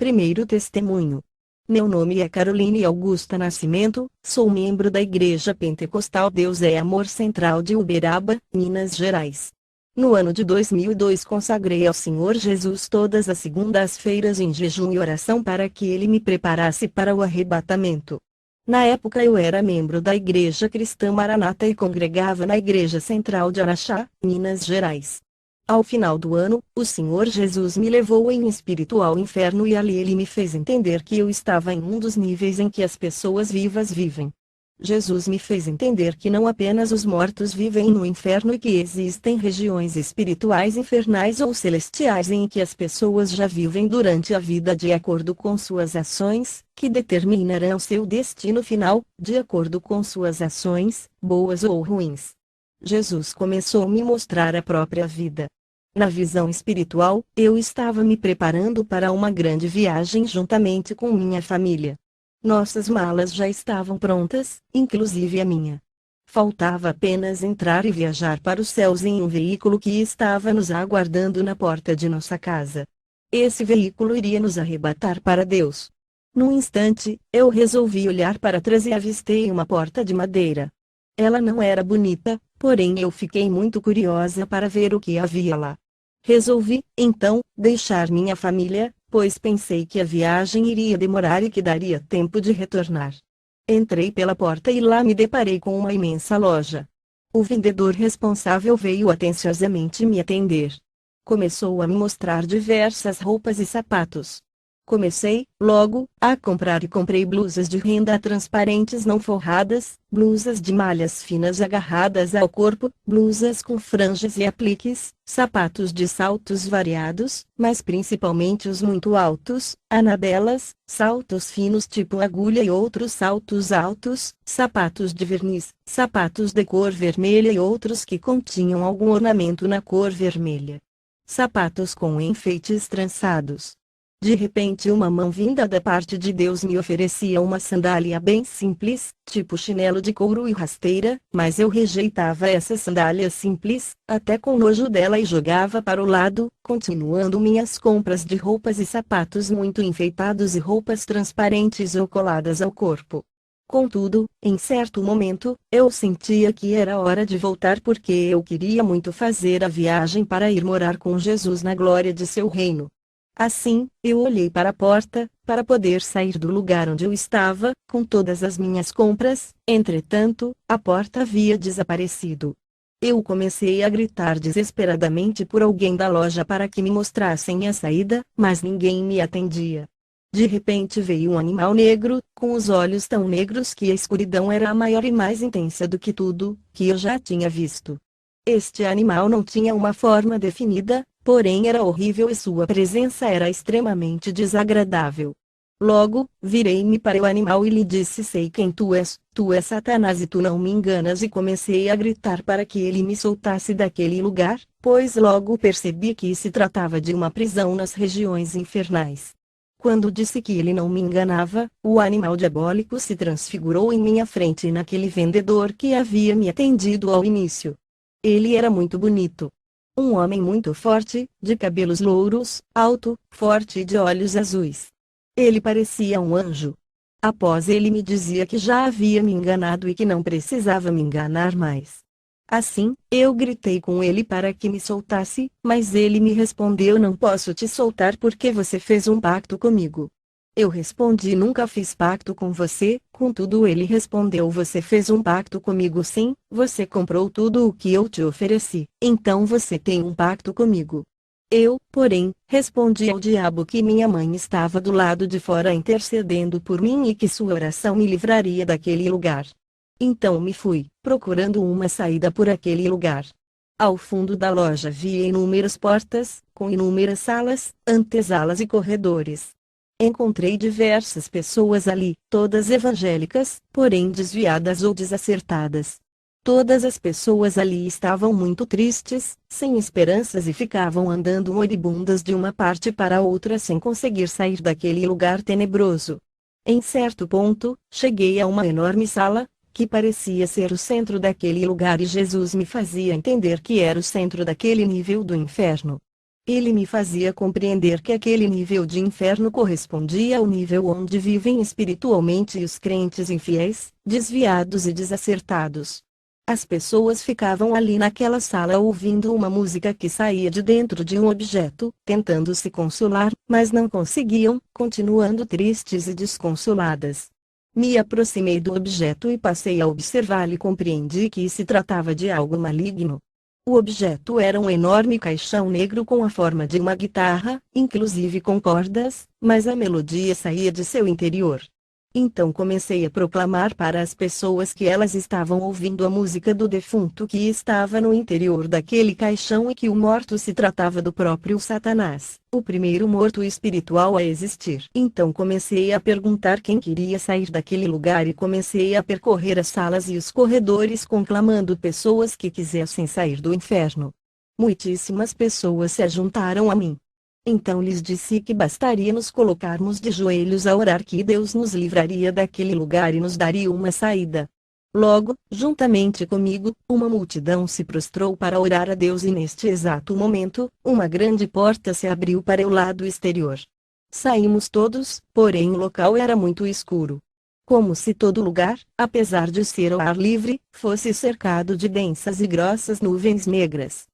Primeiro testemunho. Meu nome é Caroline Augusta Nascimento, sou membro da Igreja Pentecostal Deus é Amor Central de Uberaba, Minas Gerais. No ano de 2002 consagrei ao Senhor Jesus todas as segundas-feiras em jejum e oração para que Ele me preparasse para o arrebatamento. Na época eu era membro da Igreja Cristã Maranata e congregava na Igreja Central de Araxá, Minas Gerais. Ao final do ano, o Senhor Jesus me levou em espírito ao inferno e ali Ele me fez entender que eu estava em um dos níveis em que as pessoas vivas vivem. Jesus me fez entender que não apenas os mortos vivem no inferno e que existem regiões espirituais infernais ou celestiais em que as pessoas já vivem durante a vida de acordo com suas ações, que determinarão seu destino final, de acordo com suas ações, boas ou ruins. Jesus começou a me mostrar a própria vida. Na visão espiritual, eu estava me preparando para uma grande viagem juntamente com minha família. Nossas malas já estavam prontas, inclusive a minha. Faltava apenas entrar e viajar para os céus em um veículo que estava nos aguardando na porta de nossa casa. Esse veículo iria nos arrebatar para Deus. Num instante, eu resolvi olhar para trás e avistei uma porta de madeira. Ela não era bonita, porém eu fiquei muito curiosa para ver o que havia lá. Resolvi, então, deixar minha família, pois pensei que a viagem iria demorar e que daria tempo de retornar. Entrei pela porta e lá me deparei com uma imensa loja. O vendedor responsável veio atenciosamente me atender. Começou a me mostrar diversas roupas e sapatos. Comecei, logo, a comprar e comprei blusas de renda transparentes não forradas, blusas de malhas finas agarradas ao corpo, blusas com franjas e apliques, sapatos de saltos variados, mas principalmente os muito altos, anabelas, saltos finos tipo agulha e outros saltos altos, sapatos de verniz, sapatos de cor vermelha e outros que continham algum ornamento na cor vermelha. Sapatos com enfeites trançados. De repente uma mão vinda da parte de Deus me oferecia uma sandália bem simples, tipo chinelo de couro e rasteira, mas eu rejeitava essa sandália simples, até com nojo dela e jogava para o lado, continuando minhas compras de roupas e sapatos muito enfeitados e roupas transparentes ou coladas ao corpo. Contudo, em certo momento, eu sentia que era hora de voltar porque eu queria muito fazer a viagem para ir morar com Jesus na glória de seu reino. Assim, eu olhei para a porta, para poder sair do lugar onde eu estava, com todas as minhas compras, entretanto, a porta havia desaparecido. Eu comecei a gritar desesperadamente por alguém da loja para que me mostrassem a saída, mas ninguém me atendia. De repente veio um animal negro, com os olhos tão negros que a escuridão era maior e mais intensa do que tudo que eu já tinha visto. Este animal não tinha uma forma definida, porém era horrível e sua presença era extremamente desagradável. Logo, virei-me para o animal e lhe disse: sei quem tu és Satanás e tu não me enganas, e comecei a gritar para que ele me soltasse daquele lugar, pois logo percebi que se tratava de uma prisão nas regiões infernais. Quando disse que ele não me enganava, o animal diabólico se transfigurou em minha frente naquele vendedor que havia me atendido ao início. Ele era muito bonito. Um homem muito forte, de cabelos louros, alto, forte e de olhos azuis. Ele parecia um anjo. Após ele me dizia que já havia me enganado e que não precisava me enganar mais. Assim, eu gritei com ele para que me soltasse, mas ele me respondeu: não posso te soltar porque você fez um pacto comigo. Eu respondi: nunca fiz pacto com você. Contudo ele respondeu: você fez um pacto comigo sim, você comprou tudo o que eu te ofereci, então você tem um pacto comigo. Eu, porém, respondi ao diabo que minha mãe estava do lado de fora intercedendo por mim e que sua oração me livraria daquele lugar. Então me fui, procurando uma saída por aquele lugar. Ao fundo da loja havia inúmeras portas, com inúmeras salas, antesalas e corredores. Encontrei diversas pessoas ali, todas evangélicas, porém desviadas ou desacertadas. Todas as pessoas ali estavam muito tristes, sem esperanças e ficavam andando moribundas de uma parte para outra sem conseguir sair daquele lugar tenebroso. Em certo ponto, cheguei a uma enorme sala, que parecia ser o centro daquele lugar, e Jesus me fazia entender que era o centro daquele nível do inferno. Ele me fazia compreender que aquele nível de inferno correspondia ao nível onde vivem espiritualmente os crentes infiéis, desviados e desacertados. As pessoas ficavam ali naquela sala ouvindo uma música que saía de dentro de um objeto, tentando se consolar, mas não conseguiam, continuando tristes e desconsoladas. Me aproximei do objeto e passei a observá-lo e compreendi que se tratava de algo maligno. O objeto era um enorme caixão negro com a forma de uma guitarra, inclusive com cordas, mas a melodia saía de seu interior. Então comecei a proclamar para as pessoas que elas estavam ouvindo a música do defunto que estava no interior daquele caixão e que o morto se tratava do próprio Satanás, o primeiro morto espiritual a existir. Então comecei a perguntar quem queria sair daquele lugar e comecei a percorrer as salas e os corredores conclamando pessoas que quisessem sair do inferno. Muitíssimas pessoas se juntaram a mim. Então lhes disse que bastaria nos colocarmos de joelhos a orar que Deus nos livraria daquele lugar e nos daria uma saída. Logo, juntamente comigo, uma multidão se prostrou para orar a Deus e neste exato momento, uma grande porta se abriu para o lado exterior. Saímos todos, porém o local era muito escuro. Como se todo lugar, apesar de ser ao ar livre, fosse cercado de densas e grossas nuvens negras.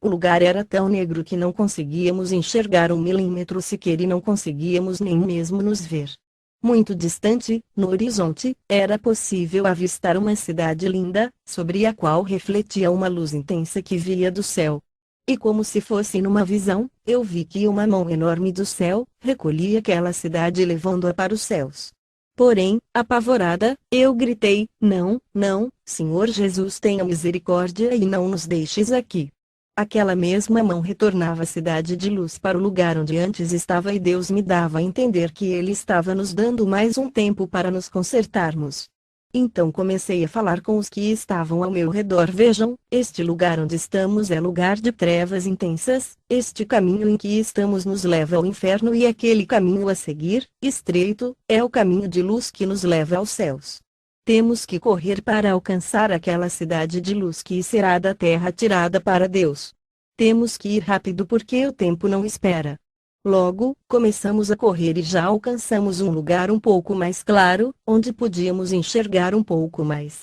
O lugar era tão negro que não conseguíamos enxergar um milímetro sequer e não conseguíamos nem mesmo nos ver. Muito distante, no horizonte, era possível avistar uma cidade linda, sobre a qual refletia uma luz intensa que vinha do céu. E como se fosse numa visão, eu vi que uma mão enorme do céu recolhia aquela cidade levando-a para os céus. Porém, apavorada, eu gritei: Não, não, Senhor Jesus, tenha misericórdia e não nos deixes aqui. Aquela mesma mão retornava a cidade de luz para o lugar onde antes estava e Deus me dava a entender que Ele estava nos dando mais um tempo para nos consertarmos. Então comecei a falar com os que estavam ao meu redor: Vejam, este lugar onde estamos é lugar de trevas intensas, este caminho em que estamos nos leva ao inferno e aquele caminho a seguir, estreito, é o caminho de luz que nos leva aos céus. Temos que correr para alcançar aquela cidade de luz que será da terra tirada para Deus. Temos que ir rápido porque o tempo não espera. Logo, começamos a correr e já alcançamos um lugar um pouco mais claro, onde podíamos enxergar um pouco mais.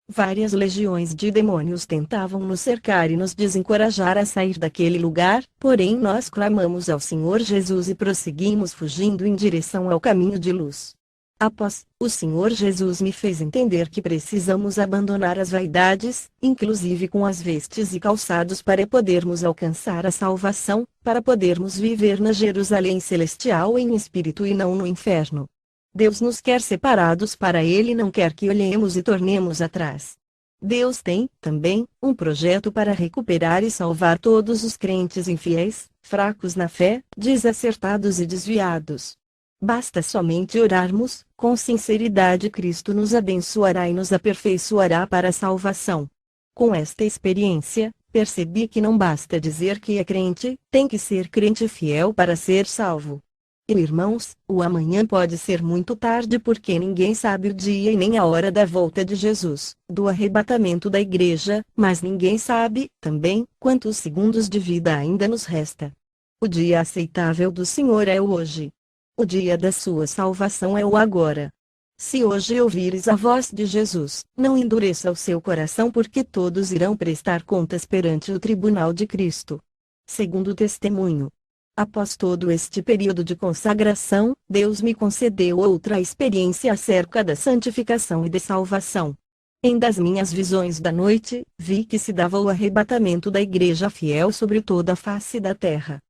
Várias legiões de demônios tentavam nos cercar e nos desencorajar a sair daquele lugar, porém nós clamamos ao Senhor Jesus e prosseguimos fugindo em direção ao caminho de luz. Após, o Senhor Jesus me fez entender que precisamos abandonar as vaidades, inclusive com as vestes e calçados para podermos alcançar a salvação, para podermos viver na Jerusalém celestial em espírito e não no inferno. Deus nos quer separados para Ele e não quer que olhemos e tornemos atrás. Deus tem, também, um projeto para recuperar e salvar todos os crentes infiéis, fracos na fé, desacertados e desviados. Basta somente orarmos, com sinceridade Cristo nos abençoará e nos aperfeiçoará para a salvação. Com esta experiência, percebi que não basta dizer que é crente, tem que ser crente fiel para ser salvo. E irmãos, o amanhã pode ser muito tarde porque ninguém sabe o dia e nem a hora da volta de Jesus, do arrebatamento da igreja, mas ninguém sabe, também, quantos segundos de vida ainda nos resta. O dia aceitável do Senhor é o hoje. O dia da sua salvação é o agora. Se hoje ouvires a voz de Jesus, não endureça o seu coração porque todos irão prestar contas perante o tribunal de Cristo. Segundo testemunho. Após todo este período de consagração, Deus me concedeu outra experiência acerca da santificação e de salvação. Em das minhas visões da noite, vi que se dava o arrebatamento da igreja fiel sobre toda a face da terra.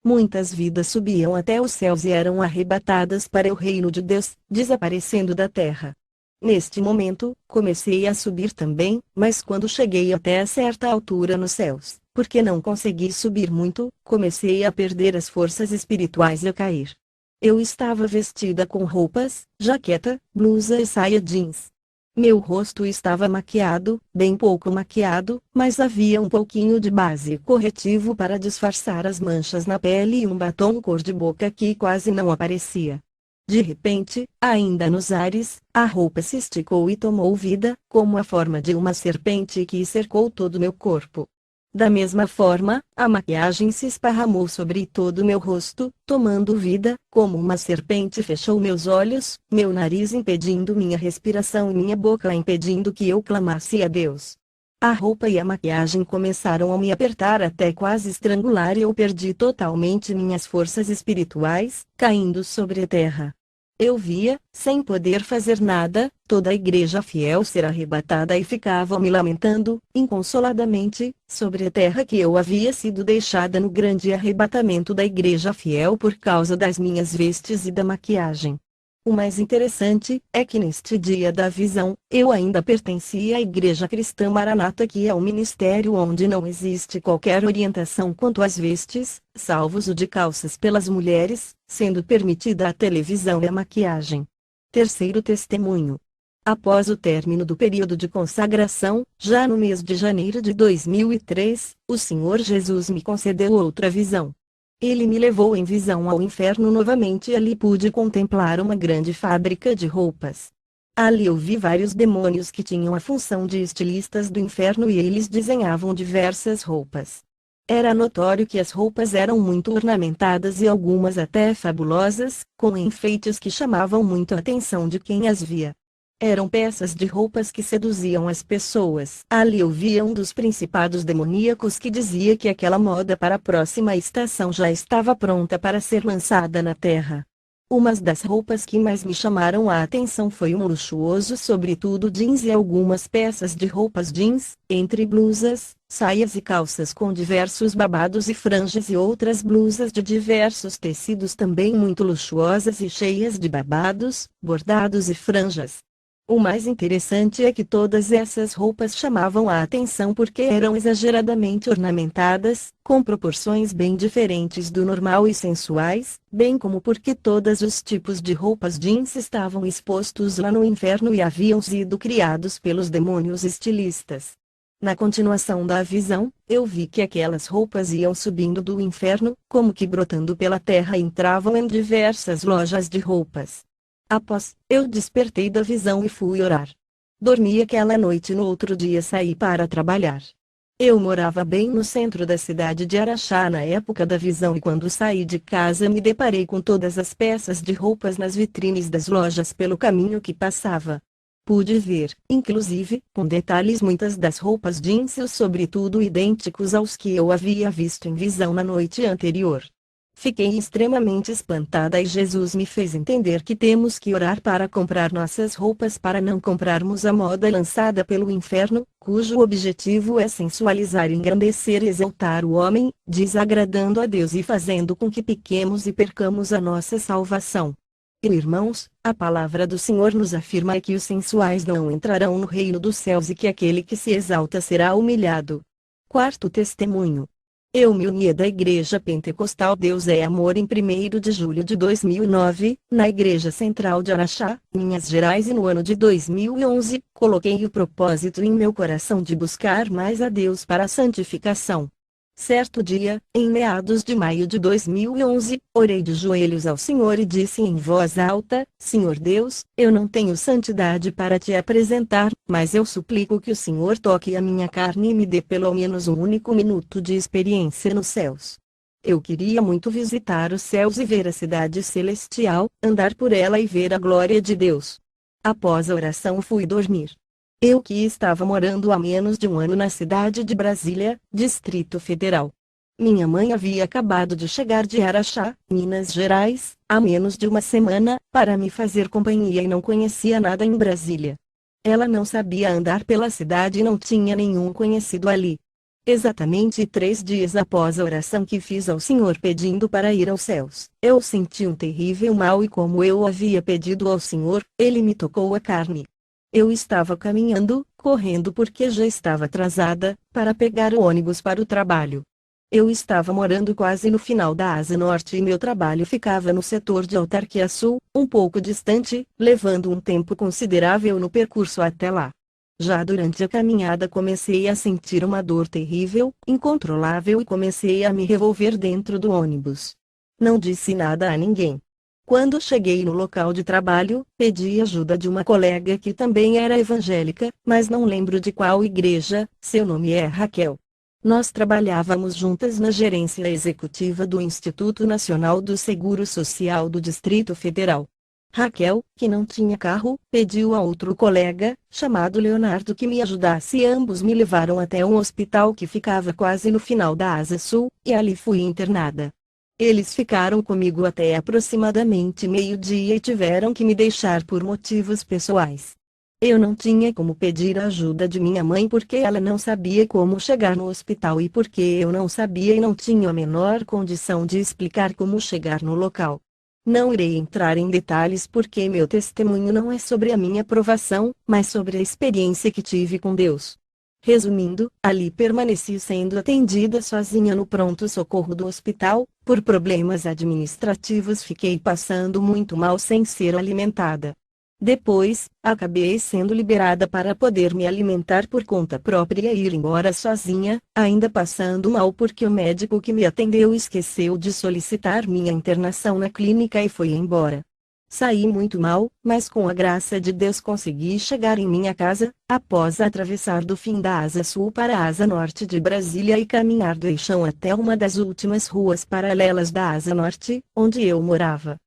Muitas vidas subiam até os céus e eram arrebatadas para o reino de Deus, desaparecendo da terra. Neste momento, comecei a subir também, mas quando cheguei até certa altura nos céus, porque não consegui subir muito, comecei a perder as forças espirituais e a cair. Eu estava vestida com roupas, jaqueta, blusa e saia jeans. Meu rosto estava maquiado, bem pouco maquiado, mas havia um pouquinho de base corretivo para disfarçar as manchas na pele e um batom cor-de-boca que quase não aparecia. De repente, ainda nos ares, a roupa se esticou e tomou vida, como a forma de uma serpente que cercou todo meu corpo. Da mesma forma, a maquiagem se esparramou sobre todo o meu rosto, tomando vida, como uma serpente fechou meus olhos, meu nariz impedindo minha respiração e minha boca impedindo que eu clamasse a Deus. A roupa e a maquiagem começaram a me apertar até quase estrangular e eu perdi totalmente minhas forças espirituais, caindo sobre a terra. Eu via, sem poder fazer nada, toda a igreja fiel ser arrebatada e ficava me lamentando, inconsoladamente, sobre a terra que eu havia sido deixada no grande arrebatamento da igreja fiel por causa das minhas vestes e da maquiagem. O mais interessante é que neste dia da visão, eu ainda pertencia à Igreja Cristã Maranata, que é um ministério onde não existe qualquer orientação quanto às vestes, salvo o de calças pelas mulheres, sendo permitida a televisão e a maquiagem. Terceiro testemunho. Após o término do período de consagração, já no mês de janeiro de 2003, o Senhor Jesus me concedeu outra visão. Ele me levou em visão ao inferno novamente e ali pude contemplar uma grande fábrica de roupas. Ali eu vi vários demônios que tinham a função de estilistas do inferno e eles desenhavam diversas roupas. Era notório que as roupas eram muito ornamentadas e algumas até fabulosas, com enfeites que chamavam muito a atenção de quem as via. Eram peças de roupas que seduziam as pessoas. Ali eu via um dos principados demoníacos que dizia que aquela moda para a próxima estação já estava pronta para ser lançada na Terra. Uma das roupas que mais me chamaram a atenção foi um luxuoso sobretudo jeans e algumas peças de roupas jeans, entre blusas, saias e calças com diversos babados e franjas e outras blusas de diversos tecidos também muito luxuosas e cheias de babados, bordados e franjas. O mais interessante é que todas essas roupas chamavam a atenção porque eram exageradamente ornamentadas, com proporções bem diferentes do normal e sensuais, bem como porque todos os tipos de roupas jeans estavam expostos lá no inferno e haviam sido criados pelos demônios estilistas. Na continuação da visão, eu vi que aquelas roupas iam subindo do inferno, como que brotando pela terra e entravam em diversas lojas de roupas. Após, eu despertei da visão e fui orar. Dormi aquela noite e no outro dia saí para trabalhar. Eu morava bem no centro da cidade de Araxá na época da visão e quando saí de casa me deparei com todas as peças de roupas nas vitrines das lojas pelo caminho que passava. Pude ver, inclusive, com detalhes muitas das roupas jeans e sobretudo idênticos aos que eu havia visto em visão na noite anterior. Fiquei extremamente espantada e Jesus me fez entender que temos que orar para comprar nossas roupas para não comprarmos a moda lançada pelo inferno, cujo objetivo é sensualizar, engrandecer e exaltar o homem, desagradando a Deus e fazendo com que pequemos e percamos a nossa salvação. E irmãos, a palavra do Senhor nos afirma que os sensuais não entrarão no reino dos céus e que aquele que se exalta será humilhado. Quarto testemunho. Eu me uni da Igreja Pentecostal Deus é Amor em 1º de julho de 2009, na Igreja Central de Araxá, Minas Gerais e no ano de 2011, coloquei o propósito em meu coração de buscar mais a Deus para a santificação. Certo dia, em meados de maio de 2011, orei de joelhos ao Senhor e disse em voz alta: Senhor Deus, eu não tenho santidade para te apresentar, mas eu suplico que o Senhor toque a minha carne e me dê pelo menos um único minuto de experiência nos céus. Eu queria muito visitar os céus e ver a cidade celestial, andar por ela e ver a glória de Deus. Após a oração fui dormir. Eu que estava morando há menos de um ano na cidade de Brasília, Distrito Federal. Minha mãe havia acabado de chegar de Araxá, Minas Gerais, há menos de uma semana, para me fazer companhia e não conhecia nada em Brasília. Ela não sabia andar pela cidade e não tinha nenhum conhecido ali. Exatamente 3 dias após a oração que fiz ao Senhor pedindo para ir aos céus, eu senti um terrível mal e como eu havia pedido ao Senhor, Ele me tocou a carne. Eu estava caminhando, correndo porque já estava atrasada, para pegar o ônibus para o trabalho. Eu estava morando quase no final da Asa Norte e meu trabalho ficava no setor de Autarquia Sul, um pouco distante, levando um tempo considerável no percurso até lá. Já durante a caminhada comecei a sentir uma dor terrível, incontrolável e comecei a me revolver dentro do ônibus. Não disse nada a ninguém. Quando cheguei no local de trabalho, pedi ajuda de uma colega que também era evangélica, mas não lembro de qual igreja, seu nome é Raquel. Nós trabalhávamos juntas na gerência executiva do Instituto Nacional do Seguro Social do Distrito Federal. Raquel, que não tinha carro, pediu a outro colega, chamado Leonardo, que me ajudasse e ambos me levaram até um hospital que ficava quase no final da Asa Sul, e ali fui internada. Eles ficaram comigo até aproximadamente meio-dia e tiveram que me deixar por motivos pessoais. Eu não tinha como pedir a ajuda de minha mãe porque ela não sabia como chegar no hospital e porque eu não sabia e não tinha a menor condição de explicar como chegar no local. Não irei entrar em detalhes porque meu testemunho não é sobre a minha provação, mas sobre a experiência que tive com Deus. Resumindo, ali permaneci sendo atendida sozinha no pronto-socorro do hospital. Por problemas administrativos fiquei passando muito mal sem ser alimentada. Depois, acabei sendo liberada para poder me alimentar por conta própria e ir embora sozinha, ainda passando mal porque o médico que me atendeu esqueceu de solicitar minha internação na clínica e foi embora. Saí muito mal, mas com a graça de Deus consegui chegar em minha casa, após atravessar do fim da Asa Sul para a Asa Norte de Brasília e caminhar do Eixão até uma das últimas ruas paralelas da Asa Norte, onde eu morava.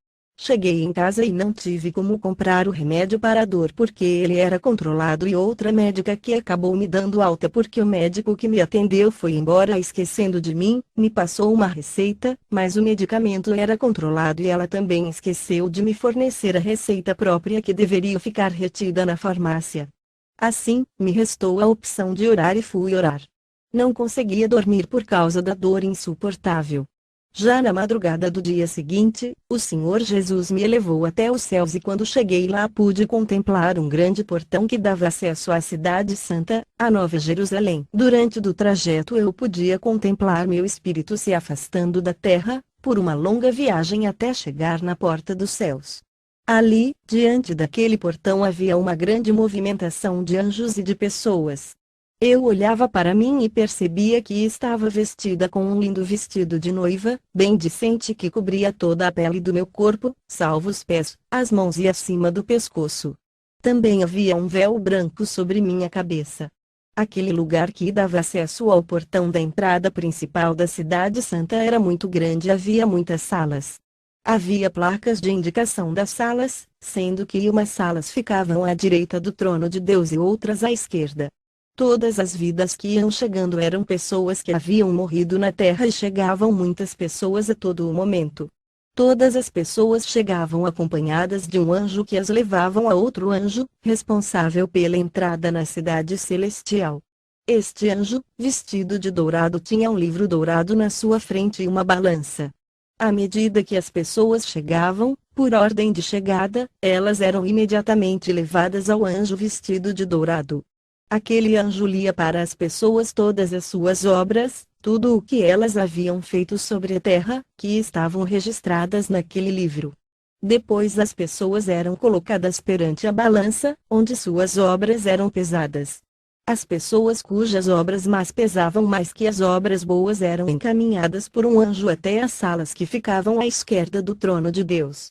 Cheguei em casa e não tive como comprar o remédio para a dor porque ele era controlado e outra médica que acabou me dando alta porque o médico que me atendeu foi embora esquecendo de mim, me passou uma receita, mas o medicamento era controlado e ela também esqueceu de me fornecer a receita própria que deveria ficar retida na farmácia. Assim, me restou a opção de orar e fui orar. Não conseguia dormir por causa da dor insuportável. Já na madrugada do dia seguinte, o Senhor Jesus me elevou até os céus e quando cheguei lá pude contemplar um grande portão que dava acesso à Cidade Santa, a Nova Jerusalém. Durante o trajeto eu podia contemplar meu espírito se afastando da terra, por uma longa viagem até chegar na porta dos céus. Ali, diante daquele portão havia uma grande movimentação de anjos e de pessoas. Eu olhava para mim e percebia que estava vestida com um lindo vestido de noiva, bem decente que cobria toda a pele do meu corpo, salvo os pés, as mãos e acima do pescoço. Também havia um véu branco sobre minha cabeça. Aquele lugar que dava acesso ao portão da entrada principal da Cidade Santa era muito grande e havia muitas salas. Havia placas de indicação das salas, sendo que umas salas ficavam à direita do trono de Deus e outras à esquerda. Todas as vidas que iam chegando eram pessoas que haviam morrido na terra e chegavam muitas pessoas a todo o momento. Todas as pessoas chegavam acompanhadas de um anjo que as levavam a outro anjo, responsável pela entrada na cidade celestial. Este anjo, vestido de dourado, tinha um livro dourado na sua frente e uma balança. À medida que as pessoas chegavam, por ordem de chegada, elas eram imediatamente levadas ao anjo vestido de dourado. Aquele anjo lia para as pessoas todas as suas obras, tudo o que elas haviam feito sobre a terra, que estavam registradas naquele livro. Depois as pessoas eram colocadas perante a balança, onde suas obras eram pesadas. As pessoas cujas obras más pesavam mais que as obras boas eram encaminhadas por um anjo até as salas que ficavam à esquerda do trono de Deus.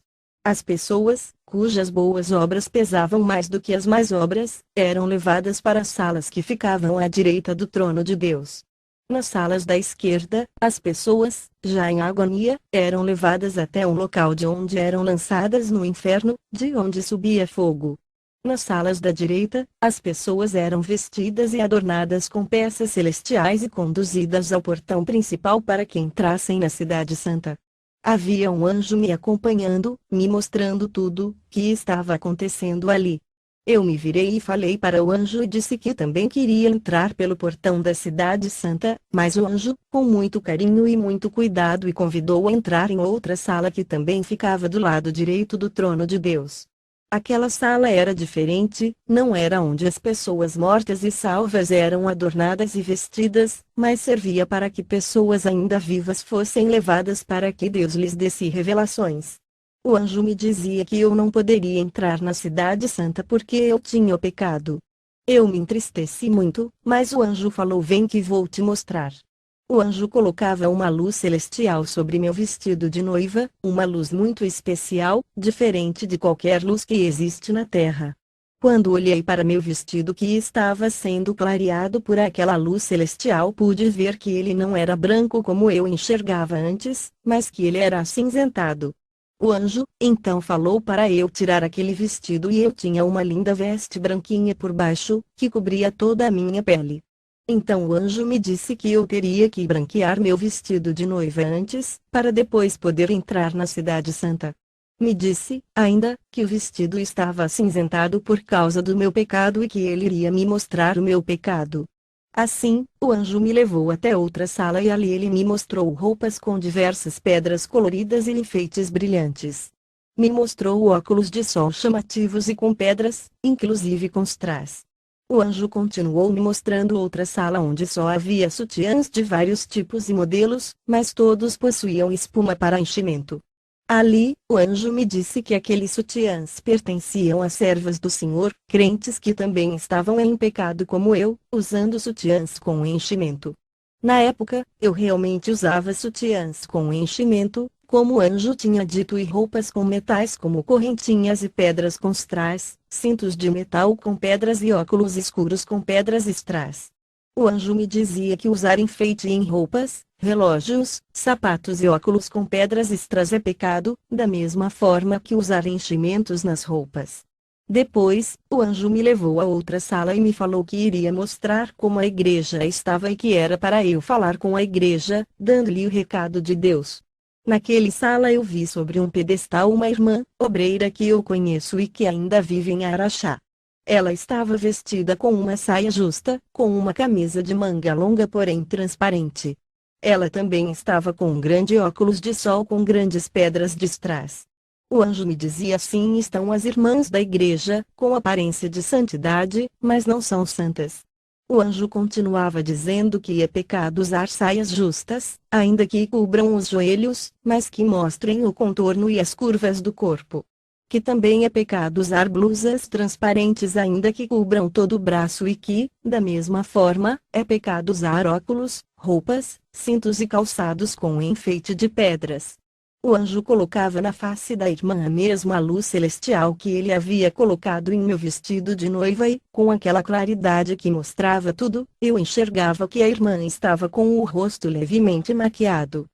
As pessoas, cujas boas obras pesavam mais do que as más obras, eram levadas para as salas que ficavam à direita do trono de Deus. Nas salas da esquerda, as pessoas, já em agonia, eram levadas até um local de onde eram lançadas no inferno, de onde subia fogo. Nas salas da direita, as pessoas eram vestidas e adornadas com peças celestiais e conduzidas ao portão principal para que entrassem na Cidade Santa. Havia um anjo me acompanhando, me mostrando tudo que estava acontecendo ali. Eu me virei e falei para o anjo e disse que também queria entrar pelo portão da Cidade Santa, mas o anjo, com muito carinho e muito cuidado, convidou a entrar em outra sala que também ficava do lado direito do trono de Deus. Aquela sala era diferente, não era onde as pessoas mortas e salvas eram adornadas e vestidas, mas servia para que pessoas ainda vivas fossem levadas para que Deus lhes desse revelações. O anjo me dizia que eu não poderia entrar na Cidade Santa porque eu tinha o pecado. Eu me entristeci muito, mas o anjo falou: vem que vou te mostrar. O anjo colocava uma luz celestial sobre meu vestido de noiva, uma luz muito especial, diferente de qualquer luz que existe na terra. Quando olhei para meu vestido que estava sendo clareado por aquela luz celestial, pude ver que ele não era branco como eu enxergava antes, mas que ele era acinzentado. O anjo, então, falou para eu tirar aquele vestido e eu tinha uma linda veste branquinha por baixo, que cobria toda a minha pele. Então o anjo me disse que eu teria que branquear meu vestido de noiva antes, para depois poder entrar na cidade santa. Me disse, ainda, que o vestido estava acinzentado por causa do meu pecado e que ele iria me mostrar o meu pecado. Assim, o anjo me levou até outra sala e ali ele me mostrou roupas com diversas pedras coloridas e enfeites brilhantes. Me mostrou óculos de sol chamativos e com pedras, inclusive com strass. O anjo continuou me mostrando outra sala onde só havia sutiãs de vários tipos e modelos, mas todos possuíam espuma para enchimento. Ali, o anjo me disse que aqueles sutiãs pertenciam às servas do Senhor, crentes que também estavam em pecado como eu, usando sutiãs com enchimento. Na época, eu realmente usava sutiãs com enchimento, como o anjo tinha dito, e roupas com metais como correntinhas e pedras com strass, cintos de metal com pedras e óculos escuros com pedras e strass. O anjo me dizia que usar enfeite em roupas, relógios, sapatos e óculos com pedras extras é pecado, da mesma forma que usar enchimentos nas roupas. Depois, o anjo me levou a outra sala e me falou que iria mostrar como a igreja estava e que era para eu falar com a igreja, dando-lhe o recado de Deus. Naquele sala eu vi sobre um pedestal uma irmã, obreira que eu conheço e que ainda vive em Araxá. Ela estava vestida com uma saia justa, com uma camisa de manga longa porém transparente. Ela também estava com um grande óculos de sol com grandes pedras de strass. O anjo me dizia: assim estão as irmãs da igreja, com aparência de santidade, mas não são santas. O anjo continuava dizendo que é pecado usar saias justas, ainda que cubram os joelhos, mas que mostrem o contorno e as curvas do corpo. Que também é pecado usar blusas transparentes ainda que cubram todo o braço e que, da mesma forma, é pecado usar óculos, roupas, cintos e calçados com enfeite de pedras. O anjo colocava na face da irmã a mesma luz celestial que ele havia colocado em meu vestido de noiva e, com aquela claridade que mostrava tudo, eu enxergava que a irmã estava com o rosto levemente maquiado.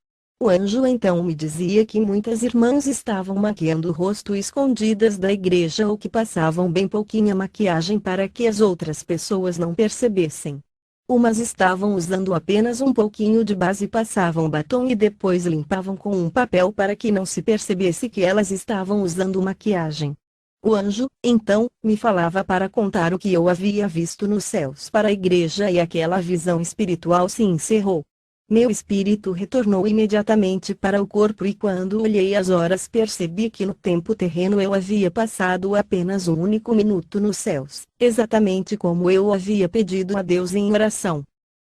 O anjo então me dizia que muitas irmãs estavam maquiando o rosto escondidas da igreja ou que passavam bem pouquinha maquiagem para que as outras pessoas não percebessem. Umas estavam usando apenas um pouquinho de base e passavam batom e depois limpavam com um papel para que não se percebesse que elas estavam usando maquiagem. O anjo, então, me falava para contar o que eu havia visto nos céus para a igreja e aquela visão espiritual se encerrou. Meu espírito retornou imediatamente para o corpo e quando olhei as horas percebi que no tempo terreno eu havia passado apenas um único minuto nos céus, exatamente como eu havia pedido a Deus em oração.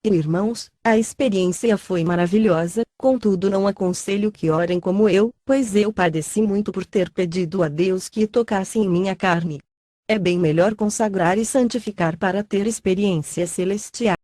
E irmãos, a experiência foi maravilhosa, contudo não aconselho que orem como eu, pois eu padeci muito por ter pedido a Deus que tocasse em minha carne. É bem melhor consagrar e santificar para ter experiência celestial.